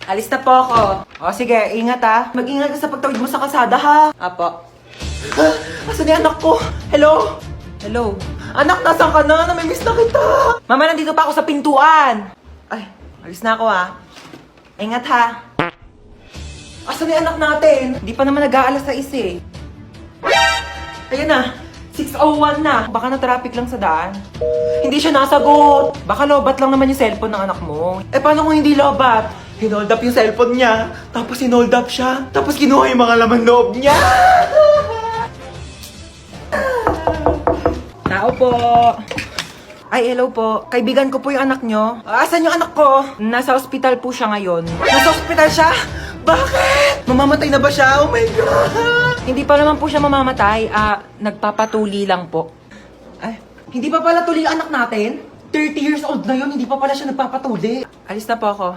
Alis na po ako. O sige, ingat ha. Mag-ingat ka sa pagtawid mo sa kalsada ha. Apo. Ha? Asan yung anak ko? Hello? Hello? Anak, nasan ka na? Namimiss na kita. Mama, nandito pa ako sa pintuan. Ay, alis na ako ha. Ingat ha. Asan yung anak natin? Hindi pa naman nag-aalas sa eh. Ayan na. 6:01 na. Baka na-traffic lang sa daan. Hindi siya nasagot. Baka lobat lang naman yung cellphone ng anak mo. Eh, paano kung hindi lobat? Hinold up yung cellphone niya. Tapos hinold up siya. Tapos kinuha yung mga laman loob niya. Tao po. Ay, hello po. Kaibigan ko po yung anak nyo. Asan yung anak ko? Nasa ospital po siya ngayon. Nasa ospital siya? Bakit? Mamamatay na ba siya? Oh my God! Hindi pa naman po siya mamamatay. Nagpapatuli lang po. Ay, hindi pa pala tuli ang anak natin? 30 years old na yun, hindi pa pala siya nagpapatuli. Alis na po ako.